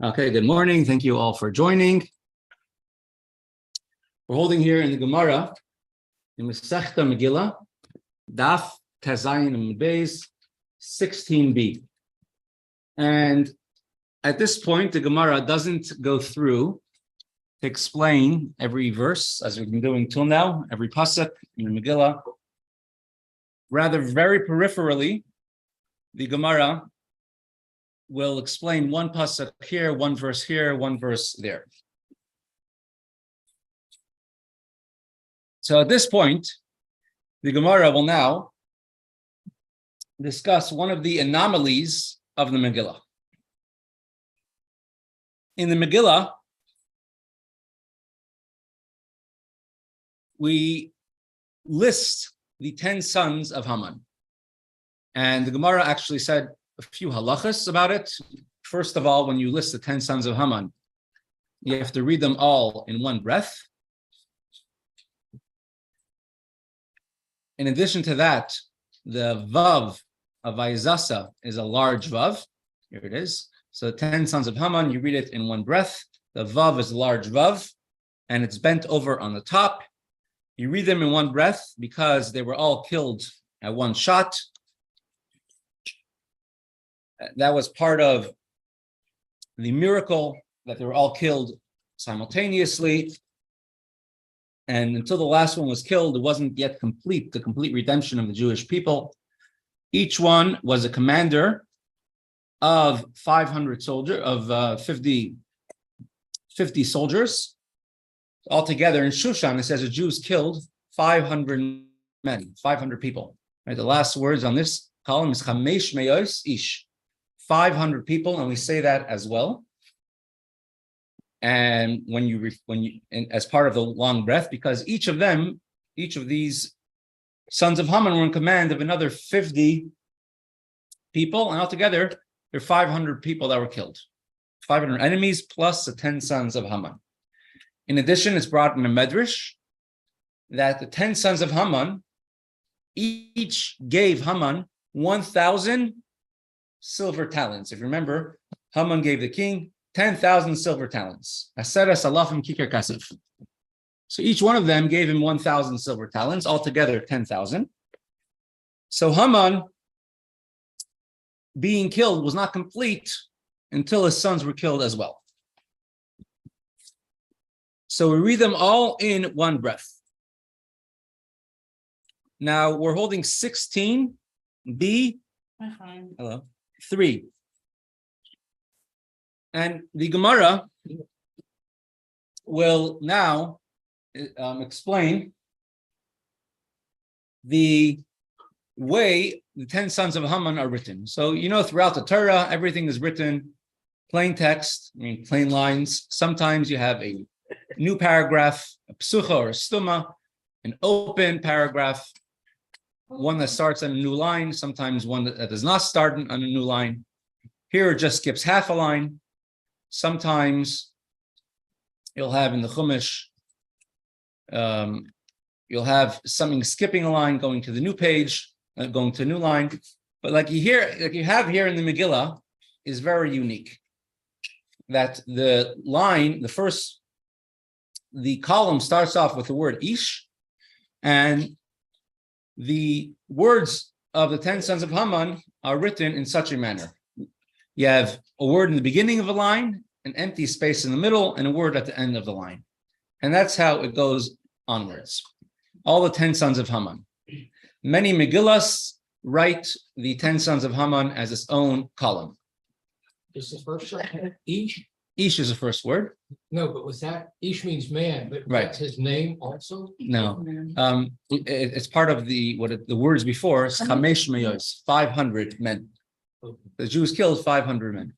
Okay, good morning. Thank you all for joining. We're holding here in the Gemara, in Mesechta Megillah, Daf Hatzvi-Bais 16b. And at this point, the Gemara doesn't go through to explain every verse, as we've been doing till now, every pasuk in the Megillah. Rather, very peripherally, the Gemara will explain one pasuk here, one verse here, one verse there. So at this point, the Gemara will now discuss one of the anomalies of the Megillah. In the Megillah, we list the 10 sons of Haman. And the Gemara actually said a few halachas about it. First of all, when you list the 10 sons of Haman, you have to read them all in one breath. In addition to that, the vav of Vayizasa is a large vav. Here it is. So the 10 sons of Haman, you read it in one breath. The vav is a large vav, and it's bent over on the top. You read them in one breath because they were all killed at one shot. That was part of the miracle that they were all killed simultaneously. And until the last one was killed, it wasn't yet complete, the complete redemption of the Jewish people. Each one was a commander of 500 soldiers, of 50 soldiers. Altogether in Shushan, it says the Jews killed 500 men, 500 people. Right? The last words on this column is Chamesh Meyos Ish. 500 people, and we say that as well. And when you as part of the long breath, because each of these sons of Haman were in command of another 50 people, and altogether there are 500 people that were killed, 500 enemies plus the 10 sons of Haman. In addition, it's brought in a medrash that the 10 sons of Haman each gave Haman 1,000 silver talents. If you remember, Haman gave the king 10,000 silver talents. Aseres alafim kikar kasef. So each one of them gave him 1,000 silver talents, altogether 10,000. So Haman being killed was not complete until his sons were killed as well. So we read them all in one breath. Now we're holding 16b. Hello. 3. And the Gemara will now explain the way the 10 sons of Haman are written. So, throughout the Torah, everything is written plain text, plain lines. Sometimes you have a new paragraph, a psucha or a stuma, an open paragraph, one that starts on a new line, sometimes one that does not start on a new line. Here it just skips half a line. Sometimes you'll have in the Chumash, you'll have something skipping a line, going to the new page, going to a new line. But like you have here in the Megillah, is very unique. That the line, the column starts off with the word ish, and the words of the 10 sons of Haman are written in such a manner. You have a word in the beginning of a line, an empty space in the middle, and a word at the end of the line. And that's how it goes onwards. All the 10 sons of Haman. Many Megillahs write the 10 sons of Haman as its own column. Is the first word Ish? Ish is the first word. No, but was that Ish means man, but right. That's his name also? No. It's part of the words before, Chamesh Meyos, 500 men. The Jews killed 500 men.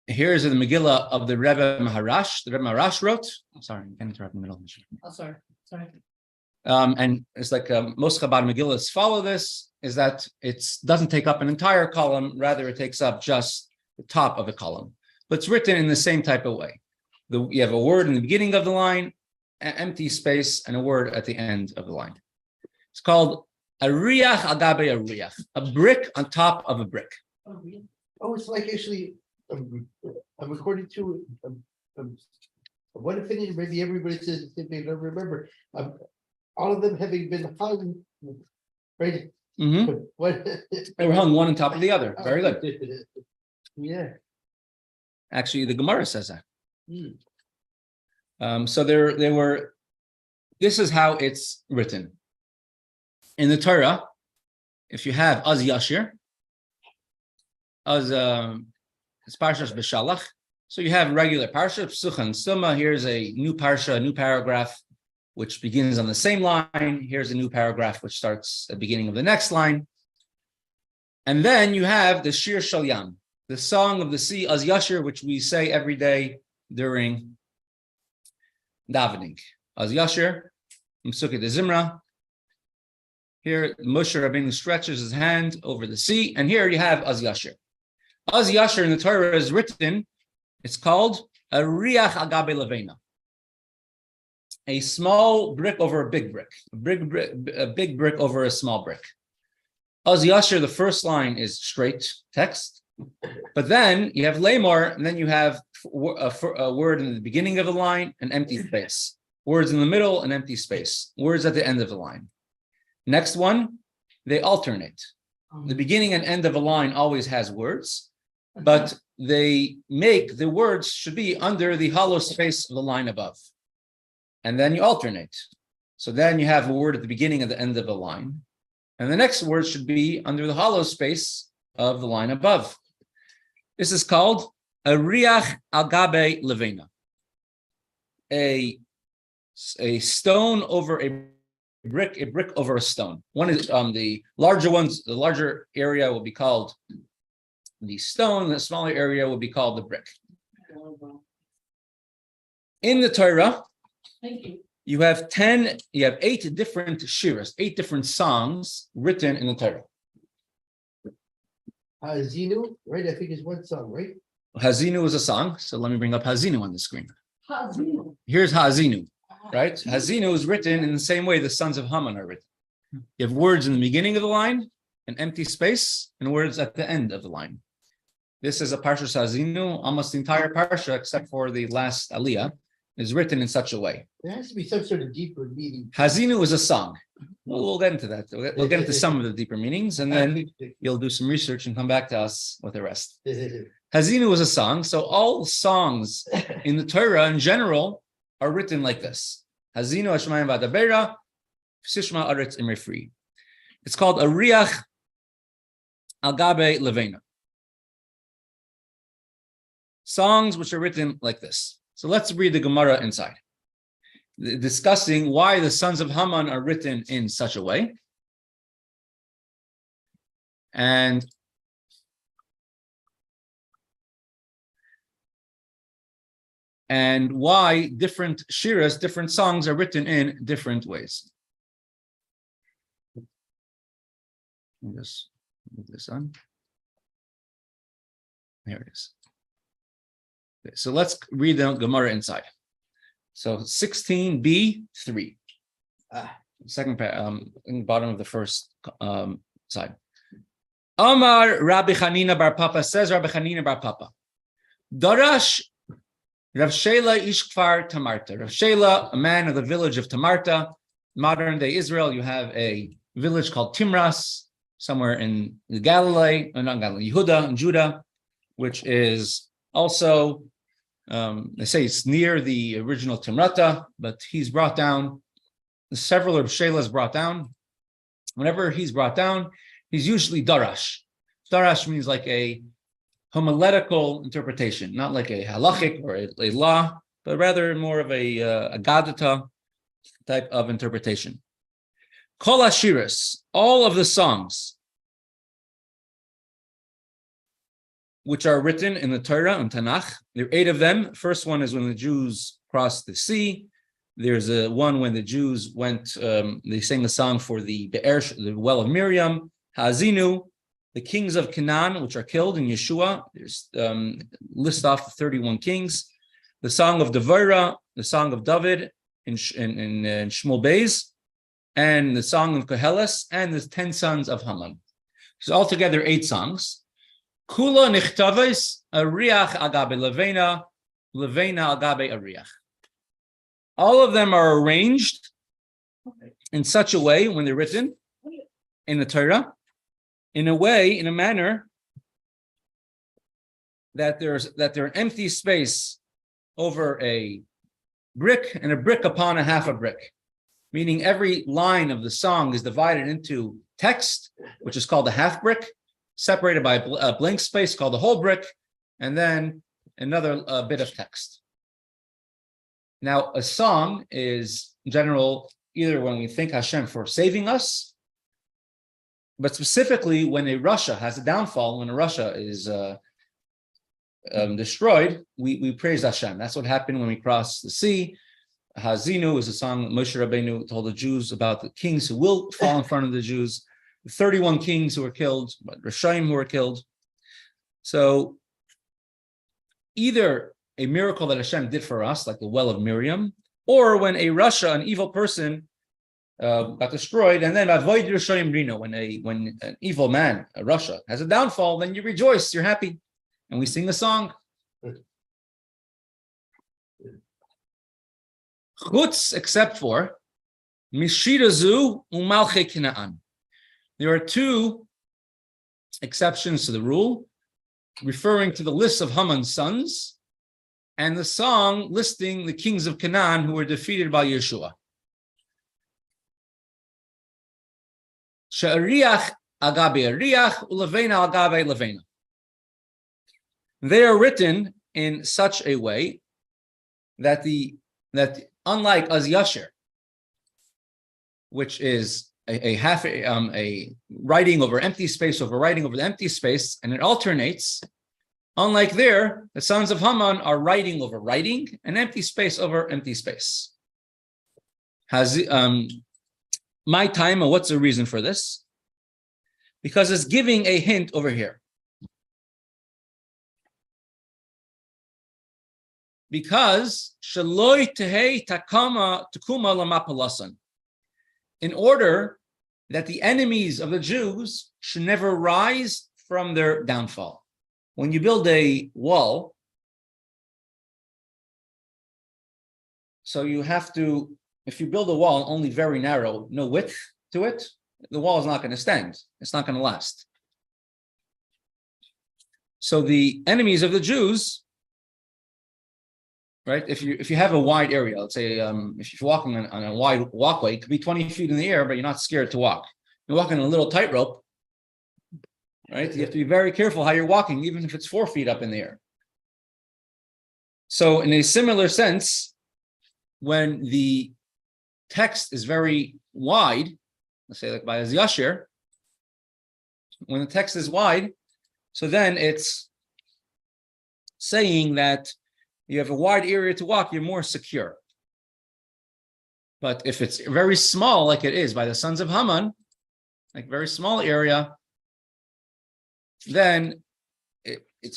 Here's the Megillah of the Rebbe Maharash. The Rebbe Maharash wrote. Sorry, I can't interrupt in the middle. Oh, sorry. And it's like most Chabad Megillahs follow this, is that it doesn't take up an entire column, rather it takes up just the top of a column. But it's written in the same type of way. You have a word in the beginning of the line, an empty space, and a word at the end of the line. It's called a riach agabe a riach, a brick on top of a brick. Oh, really? Oh, it's like actually according to one opinion, maybe everybody says they may not remember. All of them having been hung, right? Mhm. What? They were hung one on top of the other. Very good. Yeah. Actually, the Gemara says that. Hmm. So they were. This is how it's written in the Torah. If you have Az Yashir, it's Parshas B'Shalach. So you have regular parsha, Psucha and Summa. Here's a new parsha, a new paragraph, which begins on the same line. Here's a new paragraph, which starts at the beginning of the next line. And then you have the Shir Shal Yam, the song of the sea, Az Yashir, which we say every day during davening. Az Yashir, Msukit Zimra. Here, Moshe Rabbeinu stretches his hand over the sea, and here you have Az Yashir. Az Yashir in the Torah is written. It's called a riach agabe levena, a small brick over a big brick, a big brick over a small brick. Az Yashir, the first line is straight text, but then you have lemor, and then you have a word in the beginning of the line, an empty space. Words in the middle, an empty space. Words at the end of the line. Next one, they alternate. The beginning and end of a line always has words, but they make the words should be under the hollow space of the line above. And then you alternate. So then you have a word at the beginning and the end of the line. And the next word should be under the hollow space of the line above. This is called a riach agabe levena. A stone over a brick over a stone. One is the larger ones, the larger area will be called the stone, the smaller area will be called the brick. In the Torah, you have 8 different shiras, 8 different songs written in the Torah. Hazinu, right? I think is one song, right? Hazinu is a song, so let me bring up Hazinu on the screen. Hazinu. Here's Hazinu, right? Hazinu is written in the same way the sons of Haman are written. You have words in the beginning of the line, an empty space, and words at the end of the line. This is a Parshas Hazinu. Almost the entire Parsha, except for the last Aliyah, is written in such a way. There has to be some sort of deeper meaning. Hazinu is a song. We'll get into that. We'll get into some of the deeper meanings, and then you'll do some research and come back to us with the rest. Hazinu is a song. So all songs in the Torah in general are written like this. Hazinu Hashmayim V'Adabera, Sishma Eretz Imrefri. It's called a riach agabe levena. Songs which are written like this. So let's read the Gemara inside, discussing why the sons of Haman are written in such a way, and why different shiras, different songs are written in different ways. Let me just move this on. There it is. Okay, so let's read the Gemara inside. So 16b3, second in the bottom of the first side. Amar Rabbi Chanina bar Papa, says Rabbi Chanina bar Papa, Darash Rav Shela ish Kfar Tamarta. Rav Shela, a man of the village of Tamarta, modern day Israel. You have a village called Timras, somewhere in Galilee, not Galilee, Yehuda and Judah, which is also, they say it's near the original Timrata, but he's brought down, several of Shela's brought down. Whenever he's brought down, he's usually darash. Darash means like a homiletical interpretation, not like a halachic or a law, but rather more of a gadata type of interpretation. Kol hashiras, all of the songs which are written in the Torah and Tanakh. There are 8 of them. First one is when the Jews crossed the sea. There's a one when the Jews went, they sang a song for the well of Miriam, Hazinu, the kings of Canaan, which are killed in Yeshua. There's list off 31 kings. The song of Devorah, the song of David in Shmuel Beis, and the song of Koheles, and the 10 sons of Haman. So altogether 8 songs. Kula nichtaves ariach agabe levena, levena agabe ariach. All of them are arranged in such a way when they're written in the Torah, in a manner that there's an empty space over a brick and a brick upon a half a brick, meaning every line of the song is divided into text, which is called a half brick, separated by a blank space called the whole brick, and then another bit of text. Now, a song is in general either when we thank Hashem for saving us, but specifically when a Russia has a downfall, when a Russia is destroyed, we praise Hashem. That's what happened when we crossed the sea. Hazinu is a song Moshe Rabbeinu told the Jews about the kings who will fall in front of the Jews, the 31 kings who were killed, Rishaim who were killed. So either a miracle that Hashem did for us, like the well of Miriam, or when a Russia, an evil person, got destroyed, and then avoid Rishaim Rino, when an evil man, a Russia, has a downfall, then you rejoice, you're happy, and we sing a song. Chutz, except for Mishirazu umalche Kinaan. There are two exceptions to the rule, referring to the list of Haman's sons, and the song listing the kings of Canaan who were defeated by Yeshua. She'ariach agabe ariach ulevena agabe levena. They are written in such a way that unlike Az Yashir, which is a writing over empty space over writing over the empty space, and it alternates. Unlike there, the sons of Haman are writing over writing and empty space over empty space. My time, and what's the reason for this? Because it's giving a hint over here. Because shaloi tehei takuma lamapalasan, in order that the enemies of the Jews should never rise from their downfall. When you build a wall, so you have to, if you build a wall only very narrow, no width to it, the wall is not going to stand. It's not going to last. So the enemies of the Jews, right? If you have a wide area, let's say if you're walking on a wide walkway, it could be 20 feet in the air, but you're not scared to walk. You're walking on a little tightrope, right? You have to be very careful how you're walking, even if it's 4 feet up in the air. So in a similar sense, when the text is very wide, let's say like by Az Yashir, when the text is wide, so then it's saying that you have a wide area to walk, you're more secure. But if it's very small, like it is by the sons of Haman, like very small area, then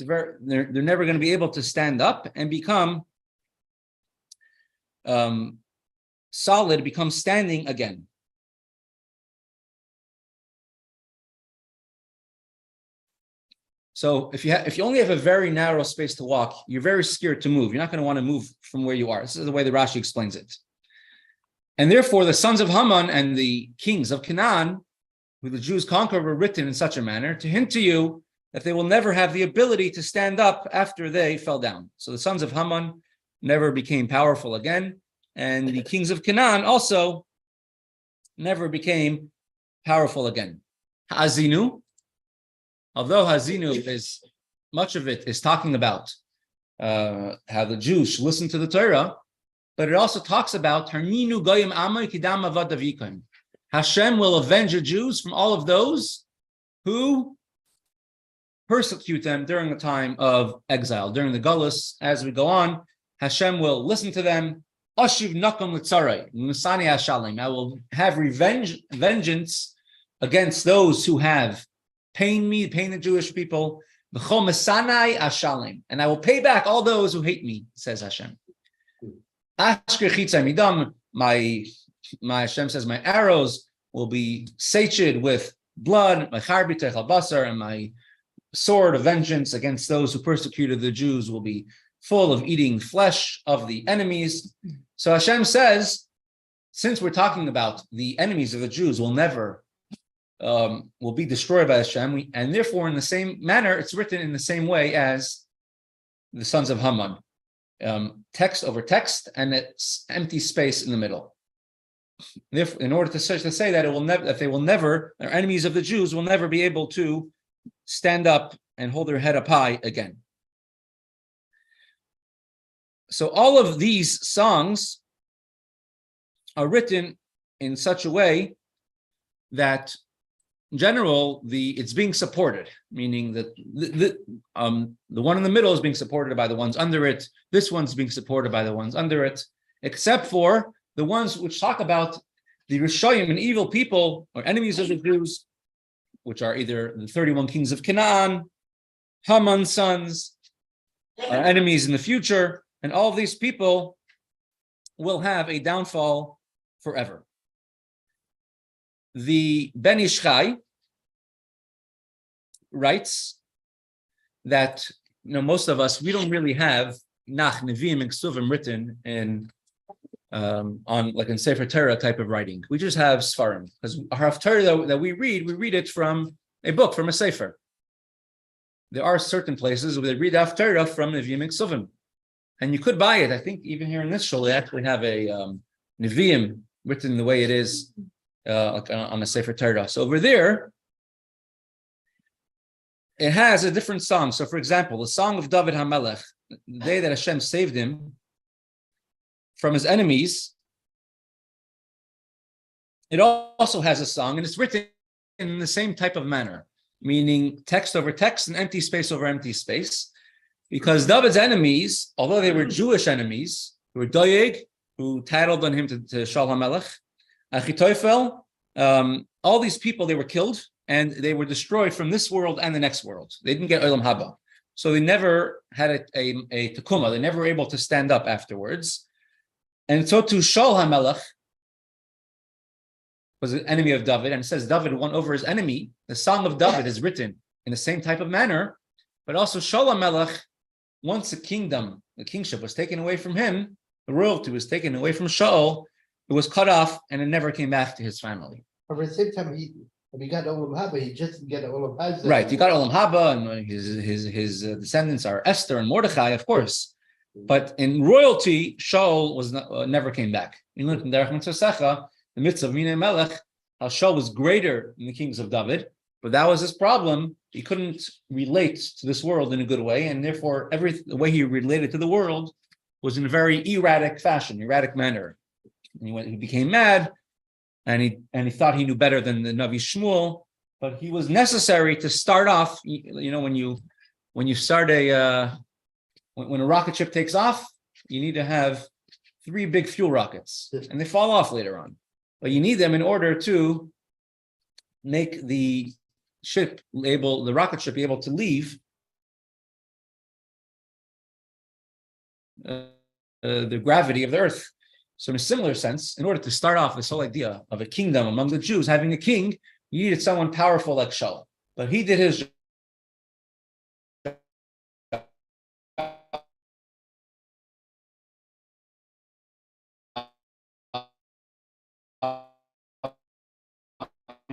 they're never going to be able to stand up and become solid, become standing again. So if you only have a very narrow space to walk, you're very scared to move. You're not going to want to move from where you are. This is the way the Rashi explains it. And therefore, the sons of Haman and the kings of Canaan, who the Jews conquered, were written in such a manner to hint to you that they will never have the ability to stand up after they fell down. So the sons of Haman never became powerful again, and the kings of Canaan also never became powerful again. Ha'azinu, although Hazinu is, much of it is talking about how the Jews should listen to the Torah, but it also talks about Harninu Goyim Amay Kidam Avad Avikim. Hashem will avenge the Jews from all of those who persecute them during the time of exile, during the Gullus. As we go on, Hashem will listen to them. Ashiv Nakom Litzarai, Musani Hashalim. I will have vengeance against those who have pain the Jewish people, and I will pay back all those who hate me, says Hashem. My Hashem says, my arrows will be satiated with blood, my charbitech al-basar, and my sword of vengeance against those who persecuted the Jews will be full of eating flesh of the enemies. So Hashem says, since we're talking about the enemies of the Jews will never will be destroyed by Hashem, and therefore in the same manner, it's written in the same way as the sons of Haman, text over text, and it's empty space in the middle. Therefore, in order to say that it will never, that they will never, their enemies of the Jews will never be able to stand up and hold their head up high again. So all of these songs are written in such a way that in general, it's being supported, meaning that the one in the middle is being supported by the ones under it. This one's being supported by the ones under it, except for the ones which talk about the Rishoyim and evil people or enemies of the Jews, which are either the 31 kings of Canaan, Haman's sons, are enemies in the future, and all of these people will have a downfall forever. The Ben Ish Chai writes that most of us, we don't really have Nach, Nevi'im, and Ksuvim written in on like in Sefer Torah type of writing. We just have Sfarim, because our Haftarah that we read it from a book, from a Sefer. There are certain places where they read Haftarah from Nevi'im and Ksuvim, and you could buy it. I think even here in this shul, they actually have a Nevi'im written the way it is like on a Sefer Torah. So over there, it has a different song. So for example, the song of David HaMelech, the day that Hashem saved him from his enemies, it also has a song, and it's written in the same type of manner, meaning text over text and empty space over empty space, because David's enemies, although they were Jewish enemies, who were Doeg, who tattled on him to Shaul HaMelech, Achitophel, all these people, they were killed and they were destroyed from this world and the next world. They didn't get Olam Haba. So they never had a tekuma. They never were able to stand up afterwards. And so too, Shaul HaMelech was an enemy of David, and it says David won over his enemy. The Song of David is written in the same type of manner, but also Shaul HaMelech, once the kingship was taken away from him, the royalty was taken away from Shaul, it was cut off, and it never came back to his family. But at the same time, he got Olam Haba, he just didn't get Olam Haba. Right, he got Olam Haba, and his descendants are Esther and Mordechai, of course. But in royalty, Shaul was never came back. You learn from Derech Mitzvah, the mitzvah of Minei Melech, how Shaul was greater than the kings of David, but that was his problem. He couldn't relate to this world in a good way, and therefore the way he related to the world was in a very erratic manner. And he became mad, and he thought he knew better than the Navi Shmuel, but he was necessary to start off. When you start when a rocket ship takes off, you need to have 3 big fuel rockets, and they fall off later on. But you need them in order to make the rocket ship be able to leave the gravity of the earth. So in a similar sense, in order to start off this whole idea of a kingdom among the Jews, having a king, you needed someone powerful like Shaul. But he did his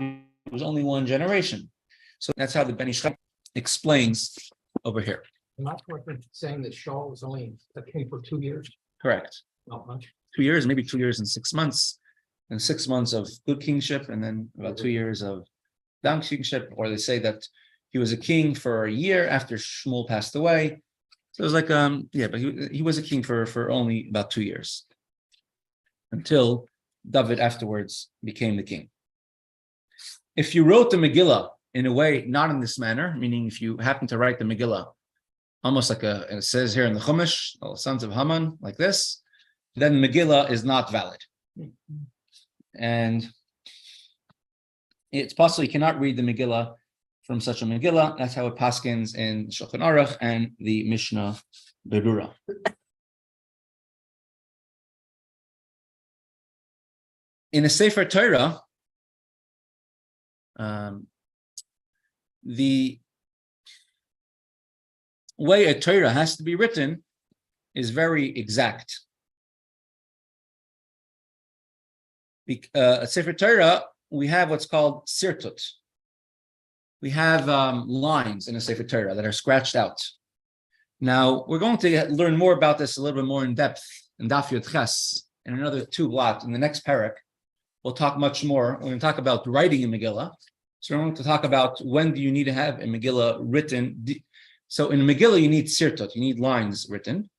it was only one generation. So that's how the Ben Ish Chai explains over here. Am I correct in saying that Shaul was only a king for 2 years? Correct. Not much. 2 years, maybe 2 years and 6 months, and 6 months of good kingship, and then about 2 years of down kingship. Or they say that he was a king for a year after Shmuel passed away. So it was like, but he was a king for only about 2 years, until David afterwards became the king. If you wrote the Megillah in a way not in this manner, meaning if you happen to write the Megillah almost like it says here in the Chumash, sons of Haman, like this, then Megillah is not valid. And it's possible you cannot read the Megillah from such a Megillah. That's how it paskins in Shulchan Aruch and the Mishnah Berurah. In a Sefer Torah, the way a Torah has to be written is very exact. A Sefer Torah, we have what's called sirtut. We have lines in a Sefer Torah that are scratched out. Now, we're going to learn more about this a little bit more in depth in Daf Yud Ches, in another 2 blocks. In the next parak, we'll talk much more. We're going to talk about writing a Megillah. So we're going to talk about when do you need to have a Megillah written. So in a Megillah, you need sirtut, you need lines written.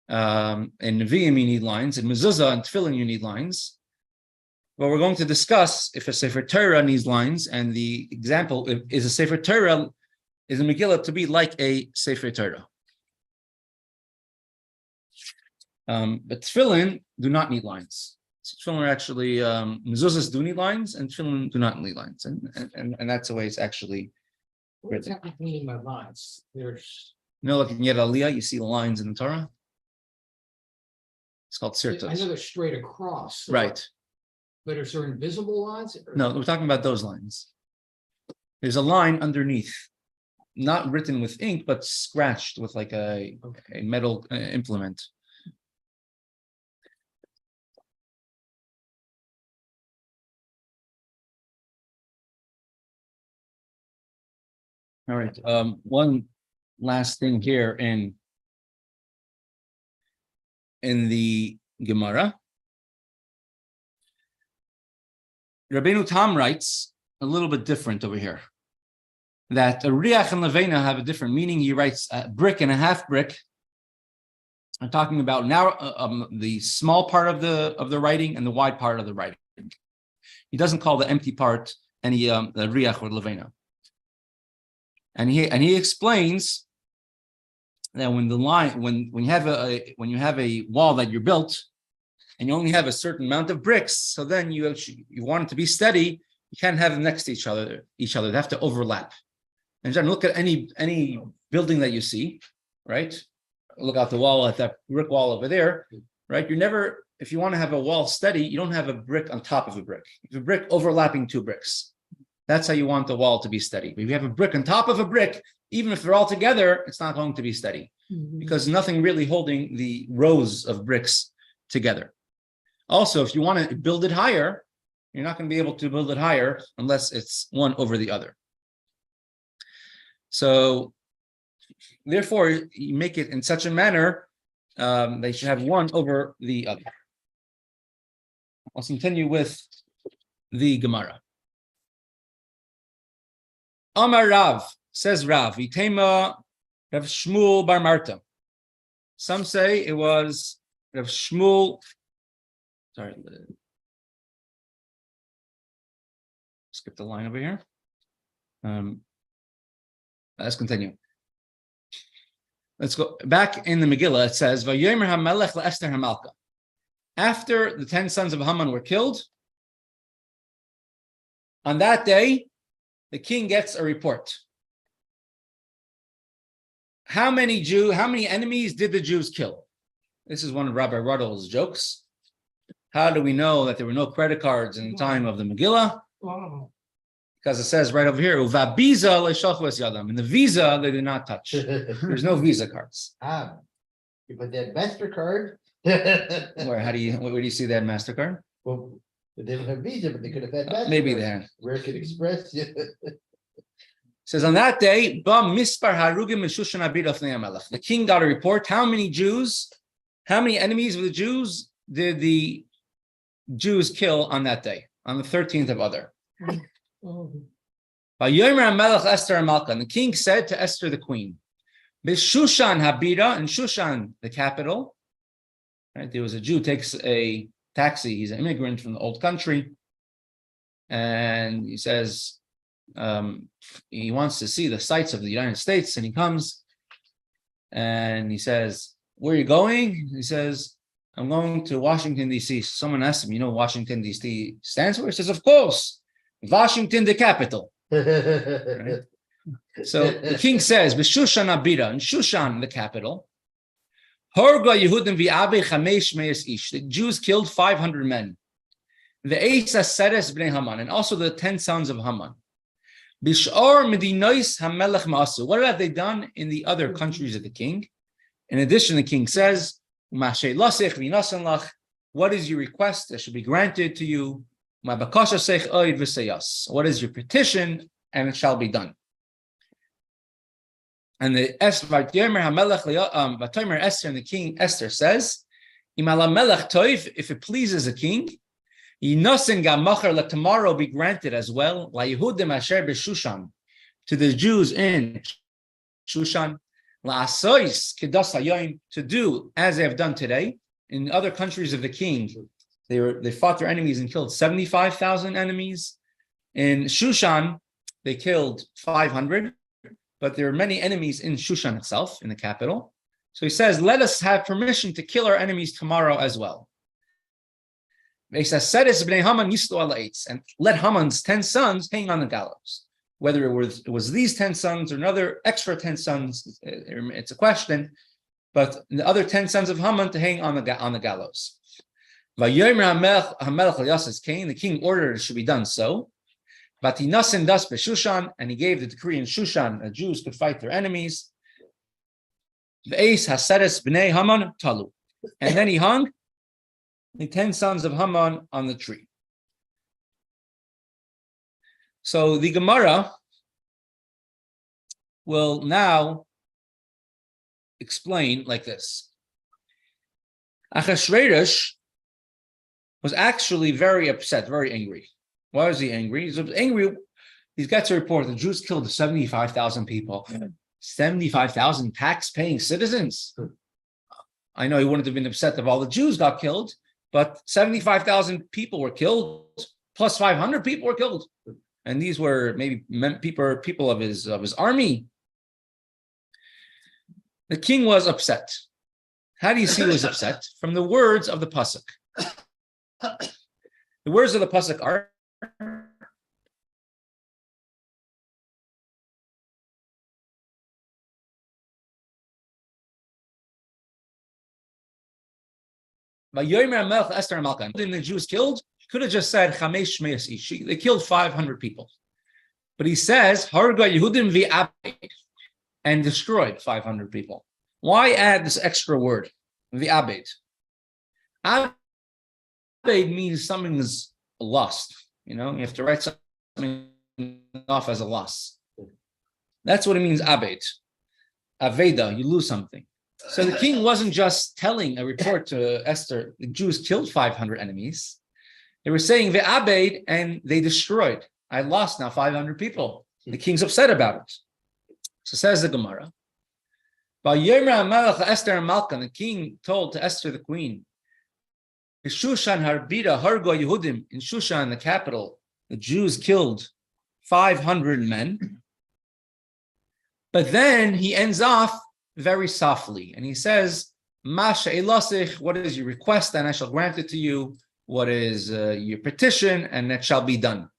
In Nevi'im, you need lines. In Mezuzah and Tefillin, you need lines. But we're going to discuss if a Sefer Torah needs lines, and the example is a Sefer Torah, is a Megillah to be like a Sefer Torah. But Tefillin do not need lines. So Tefillin are actually, Mezuzahs do need lines, and Tefillin do not need lines. And that's the way it's actually What's written. that meaning by lines? There's, You know, like in Yed Aliyah, you see the lines in the Torah? It's called I sirtut. know they're straight across. Right. But is there invisible lines? No, we're talking about those lines. There's a line underneath, not written with ink, but scratched with like a metal implement. All right. One last thing here in the Gemara. Rabbeinu Tam writes a little bit different over here. That a riach and levena have a different meaning. He writes a brick and a half brick. I'm talking about now the small part of the writing and the wide part of the writing. He doesn't call the empty part any the riach or levena. And he explains that when the line when you have a wall that you're built and you only have a certain amount of bricks, so then you want it to be steady, you can't have them next to each other. They have to overlap. And John, look at any building that you see, right? Look out the wall at that brick wall over there, right? If you want to have a wall steady, you don't have a brick on top of a brick. You have a brick overlapping 2 bricks. That's how you want the wall to be steady. But if you have a brick on top of a brick, even if they're all together, it's not going to be steady because nothing really holding the rows of bricks together. Also, if you want to build it higher, you're not going to be able to build it higher unless it's one over the other. So, therefore, you make it in such a manner they should have one over the other. Let's continue with the Gemara. Amar Rav, says Rav, Itema Rav Shmuel Bar Marta. Some say it was Rav Shmuel. Sorry, skip the line over here. Let's continue. Let's go back in the Megillah. It says, "Vayomer hamelech leEsther hamalka." After the 10 sons of Haman were killed, on that day, the king gets a report. How many enemies did the Jews kill? This is one of Rabbi Ruddle's jokes. How do we know that there were no credit cards in the time of the Megillah? Oh, Because it says right over here, "Uvabiza le'shalchu es yadam." In the Visa, they did not touch. There's no Visa cards. You put that MasterCard. Where do you see that MasterCard? Well, they don't have Visa, but they could have had MasterCard. Maybe they had. American Express. It says on that day, the king got a report. How many enemies of the Jews did the Jews kill on that day, on the 13th of Adar? And the king said to Esther the queen, Bishushan Habira, in Shushan, the capital, right? There was a Jew takes a taxi. He's an immigrant from the old country, and he says he wants to see the sights of the United States, and he comes and he says, "Where are you going?" He says, "I'm going to Washington, D.C." Someone asked him, "You know what Washington, D.C. stands for?" He says, "Of course, Washington, the capital." Right? So the king says, "B'Shushan Abira," in Shushan, the capital. Horga Yehudim v'Abe Chamesh Meis Ish. The Jews killed 500 men. The Eis Aseres bnei Haman, and also the 10 sons of Haman. Bishor medinois hamelech ma'asu. What have they done in the other countries of the king? In addition, the king says, what is your request that should be granted to you? What is your petition? And it shall be done. And the Esther and the king Esther says, if it pleases the king, let tomorrow be granted as well to the Jews in Shushan, to do as they have done today. In other countries of the king, they fought their enemies and killed 75,000 enemies. In Shushan, they killed 500, but there are many enemies in Shushan itself, in the capital. So he says, let us have permission to kill our enemies tomorrow as well. And let Haman's 10 sons hang on the gallows. Whether it was these 10 sons or another extra 10 sons, it's a question. But the other 10 sons of Haman to hang on the gallows. The king ordered it should be done so. But he nasin das b'Shushan, and he gave the decree in Shushan that Jews could fight their enemies. V'eis haseres b'nei Haman talu, and then he hung the 10 sons of Haman on the tree. So the Gemara will now explain like this. Achashverosh was actually very upset, very angry. Why was he angry? He's angry. He's got to report the Jews killed 75,000 people. 75,000 tax-paying citizens. I know he wouldn't have been upset if all the Jews got killed, but 75,000 people were killed, plus 500 people were killed. And these were maybe people of his army. The king was upset. How do you see he was upset? From the words of the pasuk. The words of the pasuk are, the Jews killed, could have just said they killed 500 people. But he says Harga Yehudim v'abed, and destroyed 500 people. Why add this extra word? V'abed. Abed means something is lost. You have to write something off as a loss. That's what it means, abed. Aveda, you lose something. So the king wasn't just telling a report to Esther, the Jews killed 500 enemies. They were saying ve'abed, and they destroyed. I lost now 500 people. The king's upset about it. So says the Gemara. The king told to Esther the queen, in Shushan, the capital, the Jews killed 500 men. But then he ends off very softly, and he says, what is your request, and I shall grant it to you. What is your petition, and that shall be done.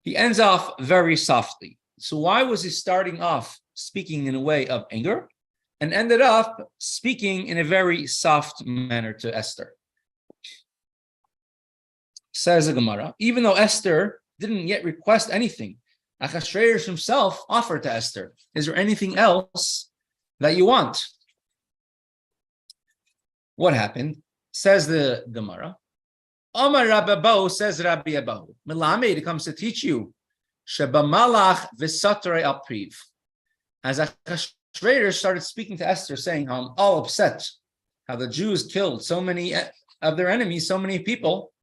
He ends off very softly. So why was he starting off speaking in a way of anger and ended up speaking in a very soft manner to Esther? Says the Gemara, even though Esther didn't yet request anything, Achashverosh himself offered to Esther, is there anything else that you want? What happened? Says the Gemara, Omar Rabbi Abahu, says Rabbi Abahu, Melamed, it comes to teach you, Shebamalach v'satrei apriv. As Achashverosh started speaking to Esther, saying how I'm all upset, how the Jews killed so many of their enemies, so many people,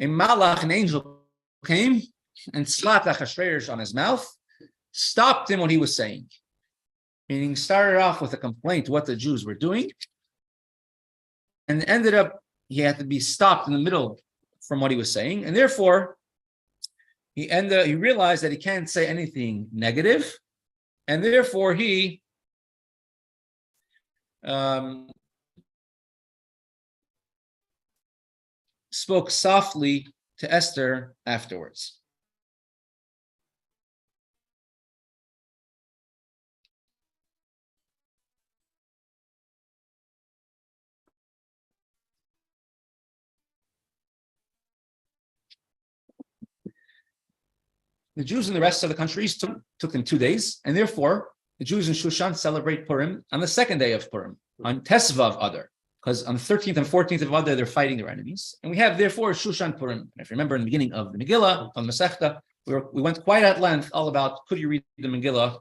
a malach, an angel, came and slapped Achashverosh on his mouth, stopped him what he was saying. Meaning, started off with a complaint what the Jews were doing, and ended up he had to be stopped in the middle from what he was saying, and therefore he realized that he can't say anything negative, and therefore he spoke softly to Esther afterwards. The Jews in the rest of the countries took them 2 days, and therefore the Jews in Shushan celebrate Purim on the second day of Purim, on Tesvav Adar, because on the 13th and 14th of Adar they're fighting their enemies, and we have therefore Shushan Purim. And if you remember in the beginning of the Megillah on Mesechta, we went quite at length all about could you read the Megillah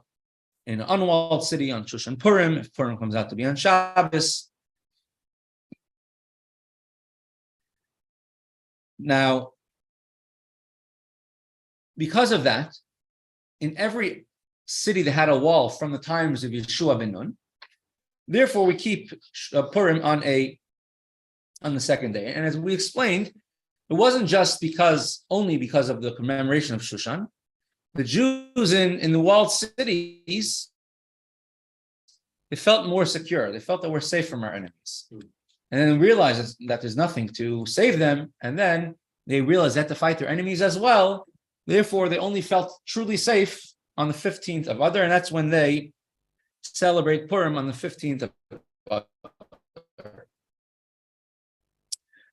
in an unwalled city on Shushan Purim if Purim comes out to be on Shabbos. Now, because of that, in every city that had a wall from the times of Yeshua ben Nun, therefore we keep Purim on the second day. And as we explained, it wasn't just only because of the commemoration of Shushan. The Jews in the walled cities, they felt more secure. They felt that we're safe from our enemies. And then realized that there's nothing to save them. And then they realized they had to fight their enemies as well. Therefore, they only felt truly safe on the 15th of Adar, and that's when they celebrate Purim on the 15th of Adar.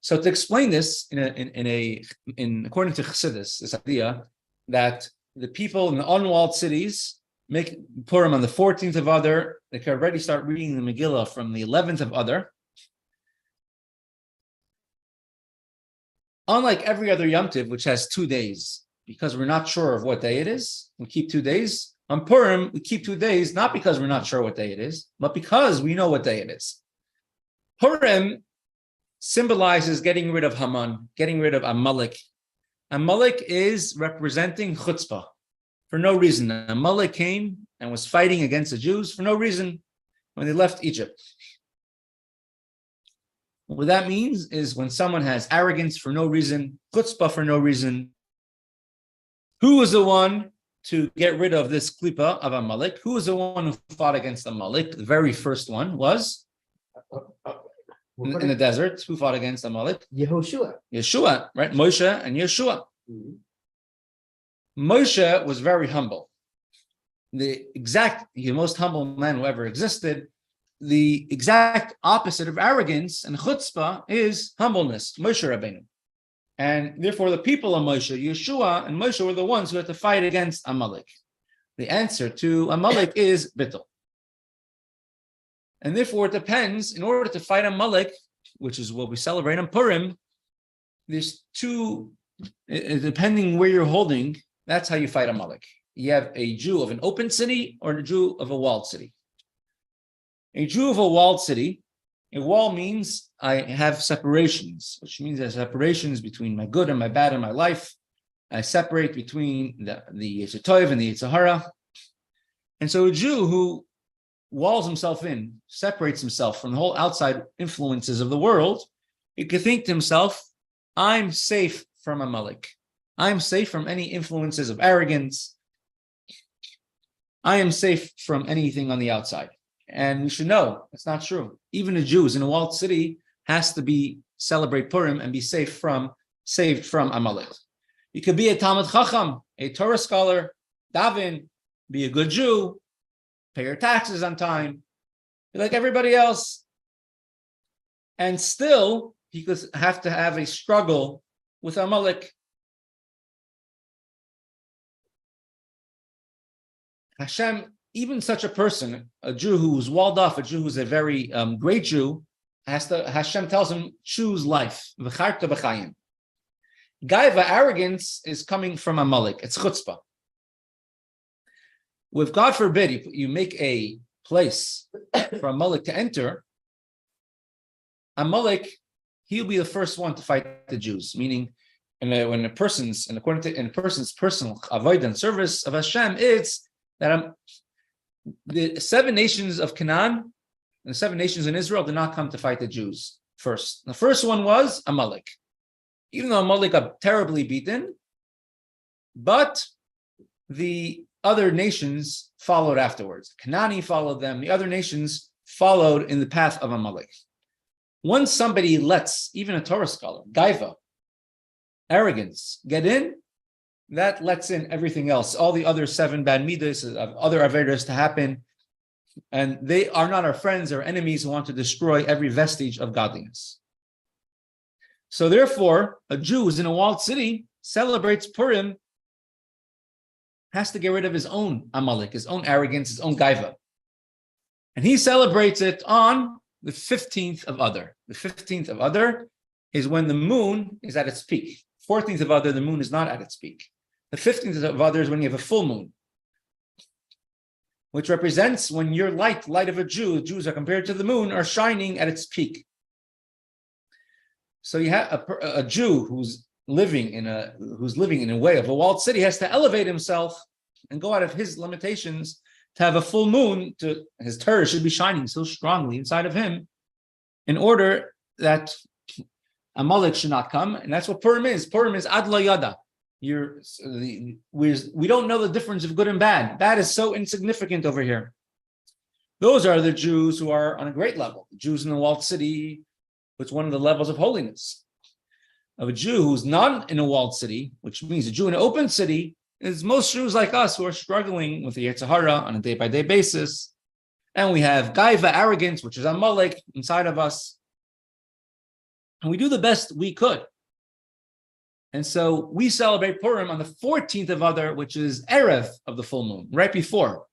So to explain this according to Chassidus, this idea that the people in the unwalled cities make Purim on the 14th of Adar, they can already start reading the Megillah from the 11th of Adar. Unlike every other Yom Tov, which has 2 days, because we're not sure of what day it is, we keep 2 days. On Purim, we keep 2 days, not because we're not sure what day it is, but because we know what day it is. Purim symbolizes getting rid of Haman, getting rid of Amalek. Amalek is representing chutzpah for no reason. Amalek came and was fighting against the Jews for no reason when they left Egypt. What that means is when someone has arrogance for no reason, chutzpah for no reason, who was the one to get rid of this klipa of Amalek? Who was the one who fought against Amalek? The very first one was in the desert. Who fought against Amalek? Yehoshua. Yeshua, right? Moshe and Yeshua. Moshe was very humble. The most humble man who ever existed. The exact opposite of arrogance and chutzpah is humbleness, Moshe Rabbeinu. And therefore the people of Moshe, Yeshua and Moshe were the ones who had to fight against Amalek. The answer to Amalek is bittul. And therefore it depends, in order to fight Amalek, which is what we celebrate on Purim, there's two, depending where you're holding, that's how you fight Amalek. You have a Jew of an open city or a Jew of a walled city. A Jew of a walled city, a wall means I have separations, which means there's separations between my good and my bad in my life. I separate between the Yetzer Tov and the Yetzer Hara. And so a Jew who walls himself in, separates himself from the whole outside influences of the world, he could think to himself, I'm safe from Amalek. I'm safe from any influences of arrogance. I am safe from anything on the outside. And we should know it's not true. Even a Jew in a walled city has to celebrate Purim and be saved from Amalek. You could be a Talmid Chacham, a Torah scholar, daven, be a good Jew, pay your taxes on time, be like everybody else. And still, he could have to have a struggle with Amalek. Hashem, even such a person, a Jew who's walled off, a Jew who's a very great Jew, Hashem tells him, choose life. V'charta b'chayim. Gaiva, arrogance, is coming from Amalek. It's chutzpah. If God forbid you make a place for Amalek to enter, Amalek, he'll be the first one to fight the Jews. Meaning, when a person's personal avodah and service of Hashem, it's that the 7 nations of Canaan and the 7 nations in Israel did not come to fight the Jews first. The first one was Amalek. Even though Amalek got terribly beaten, but the other nations followed afterwards. Canaani followed them. The other nations followed in the path of Amalek. Once somebody lets, even a Torah scholar, gaiva, arrogance, get in, that lets in everything else, all the other 7 bad midas, other averos to happen, and they are not our friends or enemies who want to destroy every vestige of godliness. So therefore, a Jew who's in a walled city celebrates Purim has to get rid of his own Amalek, his own arrogance, his own gaiva. And he celebrates it on the 15th of Adar. The 15th of Adar is when the moon is at its peak. 14th of Adar, the moon is not at its peak. The 15th of Adar is when you have a full moon, which represents when your light of a Jew, Jews are compared to the moon, are shining at its peak. So you have a Jew who's living in a way of a walled city has to elevate himself and go out of his limitations to have a full moon. To his Torah should be shining so strongly inside of him, in order that Amalek should not come. And that's what Purim is. Purim is ad la yada. We don't know the difference of good and bad. Bad is so insignificant over here. Those are the Jews who are on a great level. The Jews in the walled city, it's one of the levels of holiness. Of a Jew who's not in a walled city, which means a Jew in an open city, is most Jews like us who are struggling with the Yetzer Hara on a day-by-day basis. And we have Gaiva, arrogance, which is Amalek inside of us. And we do the best we could. And so we celebrate Purim on the 14th of Adar, which is Erev of the full moon, right before.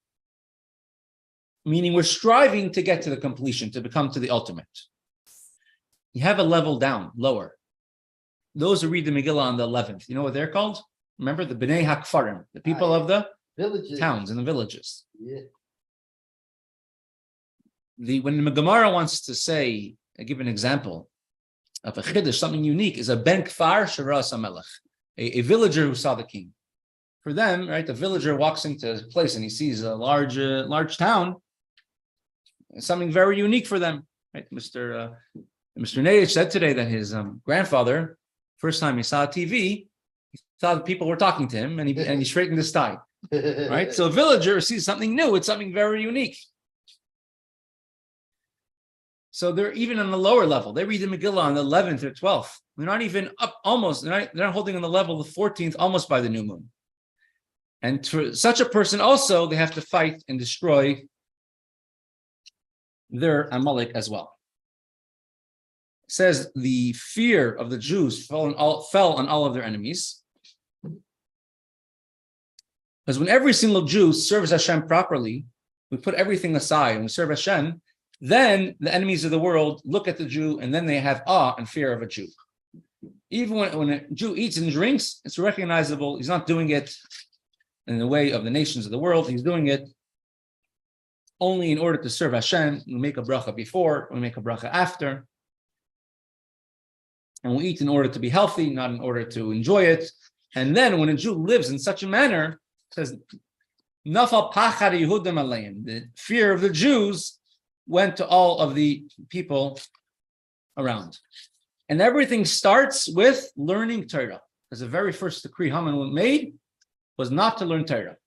Meaning we're striving to get to the completion, to become to the ultimate. You have a level down, lower. Those who read the Megillah on the 11th, you know what they're called? Remember, the Bnei HaKfarim, the people of the Villages. towns and the villages. Yeah. When the Gemara wants to say, I give an example of a chiddush, something unique, is a ben kfar sharas hamelech, a villager who saw the king. For them, right, the villager walks into a place and he sees a large town. It's something very unique for them. Right, Mr. Nadich said today that his grandfather, first time he saw TV, he thought people were talking to him, and he straightened his tie. Right, so a villager sees something new; it's something very unique. So they're even on the lower level. They read the Megillah on the 11th or 12th. They're not even up almost. They're not holding on the level of the 14th, almost by the new moon. And for such a person also, they have to fight and destroy their Amalek as well. It says the fear of the Jews fell on all of their enemies. Because when every single Jew serves Hashem properly, we put everything aside and we serve Hashem, then the enemies of the world look at the Jew and then they have awe and fear of a Jew. Even when a Jew eats and drinks, it's recognizable. He's not doing it in the way of the nations of the world. He's doing it only in order to serve Hashem. We make a bracha before, we make a bracha after. And we eat in order to be healthy, not in order to enjoy it. And then when a Jew lives in such a manner, it says, Nafal pachad Yehudim aleim, the fear of the Jews went to all of the people around. And everything starts with learning Torah. Because the very first decree Haman made was not to learn Torah.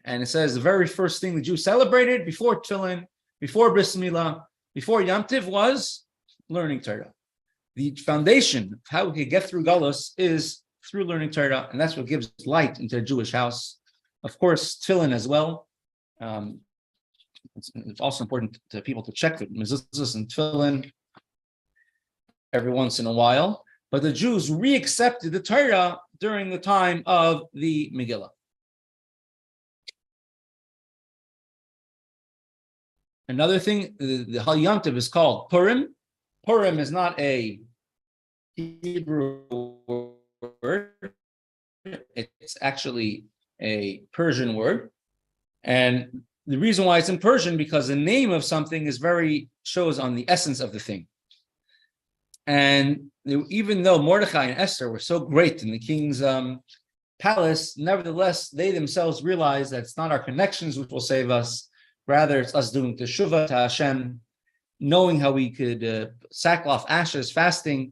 And it says the very first thing the Jews celebrated before Tefillin, before Bris Milah, before Yom Tiv was learning Torah. The foundation of how we can get through Galus is through learning Torah, and that's what gives light into a Jewish house. Of course, Tefillin as well. It's also important to people to check the mezuzahs and Tefillin every once in a while. But the Jews reaccepted the Torah during the time of the Megillah. Another thing, the Hal Yom Tov is called Purim. Purim is not a Hebrew word. It's actually a Persian word. And the reason why it's in Persian, because the name of something shows on the essence of the thing. And even though Mordechai and Esther were so great in the king's palace, nevertheless, they themselves realized that it's not our connections which will save us. Rather, it's us doing teshuvah to Hashem, knowing how we could sackcloth, ashes, fasting.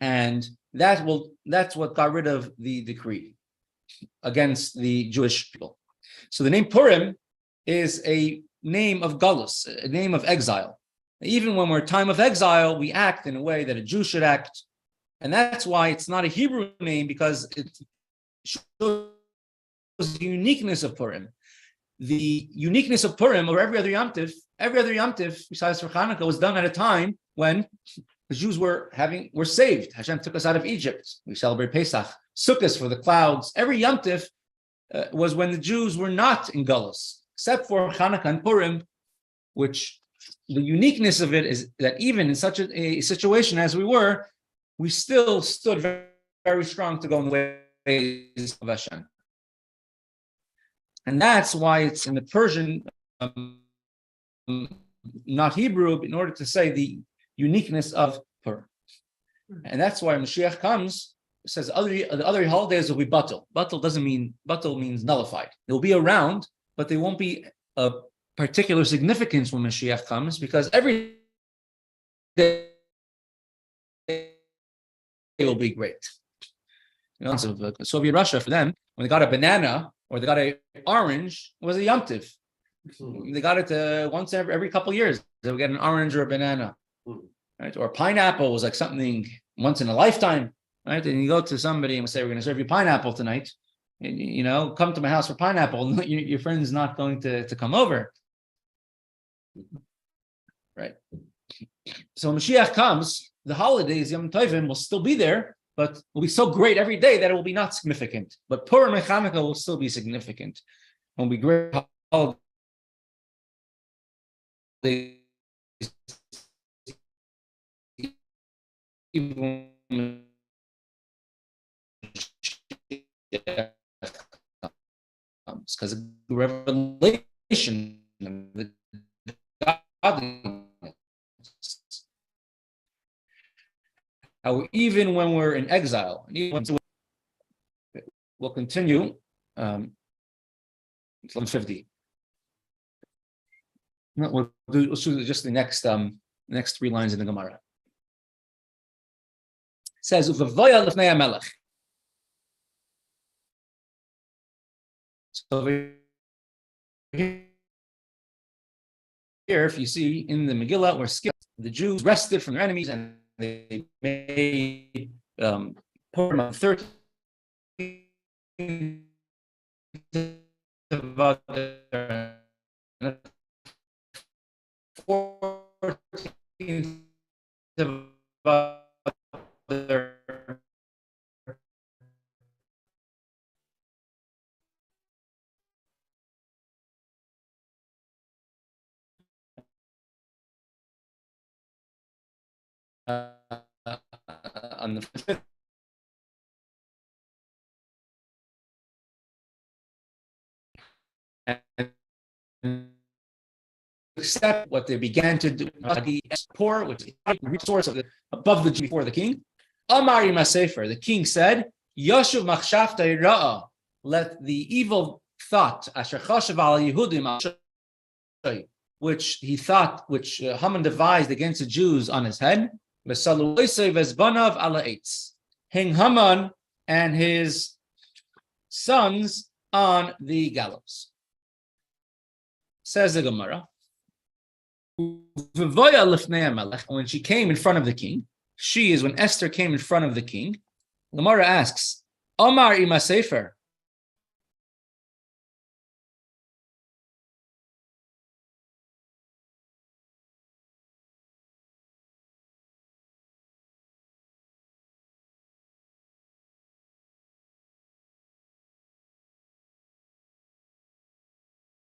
And that's what got rid of the decree against the Jewish people. So the name Purim is a name of galus, a name of exile. Even when we're in time of exile, we act in a way that a Jew should act. And that's why it's not a Hebrew name, because it shows the uniqueness of Purim. The uniqueness of Purim over every other Yom Tiv, besides for Hanukkah, was done at a time when the Jews were saved. Hashem took us out of Egypt. We celebrate Pesach Sukkot for the clouds. Every Yom Tif was when the Jews were not in Gullus, except for Hanukkah and Purim, which the uniqueness of it is that even in such a situation as we were, we still stood very, very strong to go in the ways of Hashem. And that's why it's in the Persian, not Hebrew, in order to say the uniqueness of Purim. And that's why Mashiach comes, it says the other holidays will be batul. Batul means nullified. They'll be around, but they won't be a particular significance when Mashiach comes, because every day will be great. You know, so Soviet Russia, for them, when they got a banana or they got an orange, it was a Yom Tiv. They got it once every couple of years. They would get an orange or a banana, right? Or pineapple was like something once in a lifetime, right? And you go to somebody and say, "We're going to serve you pineapple tonight." And, you know, come to my house for pineapple. Your friend's not going to come over, right? So when Mashiach comes, the holidays, Yom Tovim, will still be there, but will be so great every day that it will be not significant. But Purim and Hanukkah will still be significant. When we great holidays, because of the revelation of the godliness. How even when we're in exile, we'll continue 1150. We'll do just the next three lines in the Gemara. It says, "Uvavoya lefnei hamelech." So here, if you see in the Megillah, we're skipped. The Jews rested from their enemies and they made Purim on 13th of 14th of on the 5th. And accept what they began to do, the poor, which is the resource of above the before the king. Amar Ima Sefer, the king said, Yoshuv machshavta ra'a, let the evil thought, asher chashav al Yehudim, which he thought, which Haman devised against the Jews on his head, hang Haman and his sons on the gallows. Says the Gemara, when she came in front of the king, she is when Esther came in front of the king. Gemara asks, Omar Ima Sefer,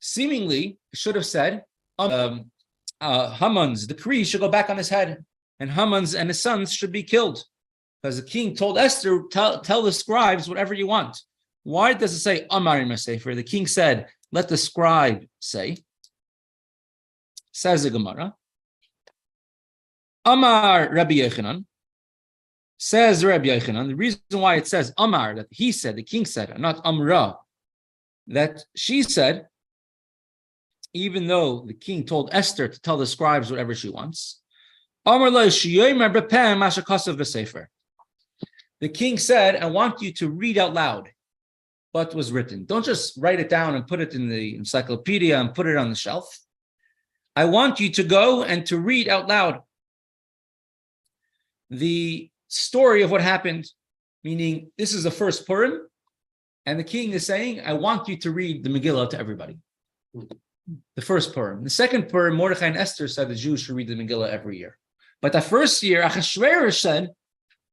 seemingly should have said, Haman's decree should go back on his head, and Haman's and his sons should be killed. Because the king told Esther, tell the scribes whatever you want. Why does it say Amar Ima Sefer? The king said, let the scribe say. Says the Gemara. Amar Rabbi Yochanan. Says Rabbi Yochanan. The reason why it says Amar, that he said, the king said, not Amra, that she said, even though the king told Esther to tell the scribes whatever she wants. The king said, I want you to read out loud what was written. Don't just write it down and put it in the encyclopedia and put it on the shelf. I want you to go and to read out loud the story of what happened, meaning this is the first Purim, and the king is saying, I want you to read the Megillah to everybody. The first Purim. The second Purim, Mordechai and Esther said the Jews should read the Megillah every year. But the first year, Achashverosh said,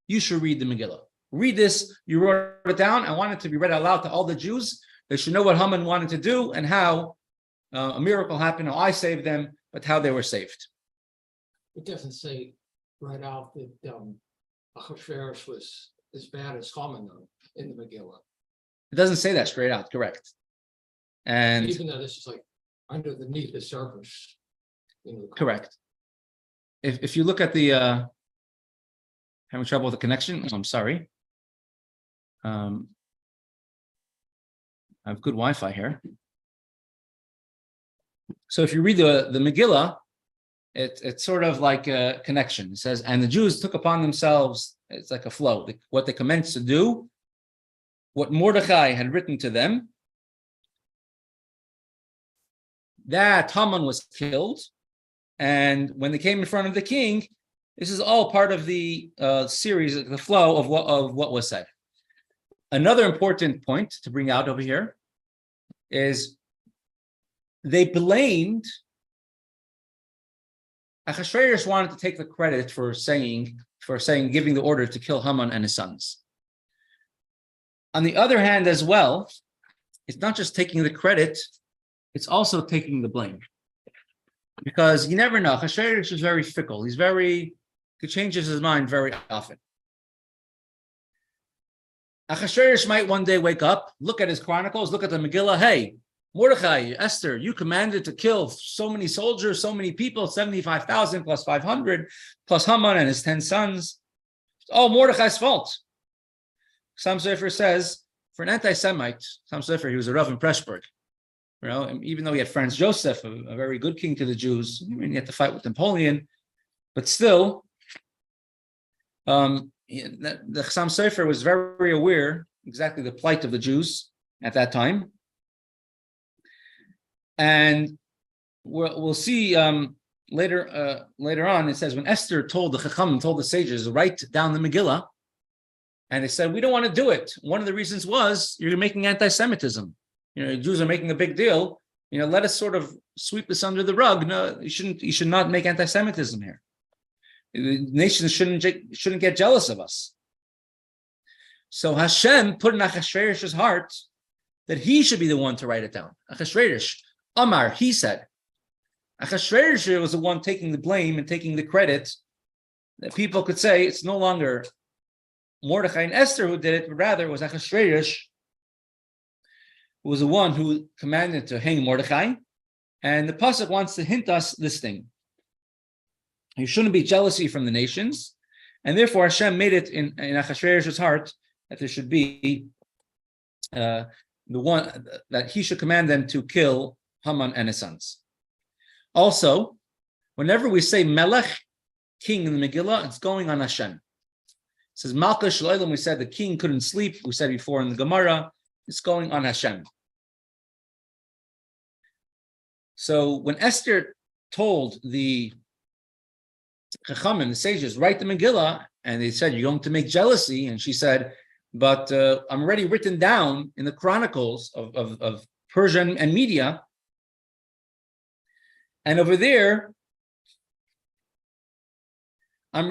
you should read the Megillah. read this, you wrote it down. I want it to be read out loud to all the Jews. They should know what Haman wanted to do and how a miracle happened, how I saved them, but how they were saved. It doesn't say right out that Achashverosh was as bad as Haman though, in the Megillah. It doesn't say that straight out, correct. And Even though this is like underneath the surface. correct. If you look at the having trouble with the connection, I'm sorry. I have good Wi-Fi here. So if you read the Megillah, it's sort of like a connection. It says, and the Jews took upon themselves, it's like a flow, what they commenced to do, what Mordechai had written to them, that Haman was killed. And when they came in front of the king, this is all part of the series, the flow of what was said. Another important point to bring out over here is they blamed Achashverosh wanted to take the credit for giving the order to kill Haman and his sons. On the other hand, as well, it's not just taking the credit, it's also taking the blame. Because you never know. Achashverosh is very fickle. He changes his mind very often. Achashverosh might one day wake up, look at his chronicles, look at the Megillah. Hey, Mordechai, Esther, you commanded to kill so many soldiers, so many people, 75,000 plus 500, plus Haman and his 10 sons. It's all Mordechai's fault. Sam Sefer says, for an anti-Semite, Sam Sefer, he was a Rav in Pittsburgh. You know, even though he had Franz Joseph, a very good king to the Jews, I mean, he had to fight with Napoleon, but still, the Chaim Sofer was very aware exactly the plight of the Jews at that time, and we'll see later on. It says when Esther told the Chacham, told the sages, write down the Megillah, and they said we don't want to do it. One of the reasons was you're making anti-Semitism. You know, Jews are making a big deal. You know, let us sort of sweep this under the rug. No, you should not make anti-Semitism here. The nations shouldn't get jealous of us. So Hashem put in Achashverosh's heart that he should be the one to write it down. Achashverosh, Amar, he said. Achashverosh was the one taking the blame and taking the credit. That people could say it's no longer Mordechai and Esther who did it, but rather it was Achashverosh who was the one who commanded to hang Mordechai. And the pasuk wants to hint us this thing. You shouldn't be jealousy from the nations, and therefore Hashem made it in Achashverosh's heart that there should be the one that he should command them to kill Haman and his sons. Also, whenever we say Melech, king in the Megillah, it's going on Hashem. It says Malka Shloim. We said the king couldn't sleep. We said before in the Gemara, it's going on Hashem. So when Esther told the Chachamim, the sages, write the Megillah, and they said, you're going to make jealousy. And she said, but I'm already written down in the chronicles of Persia and Media. And over there,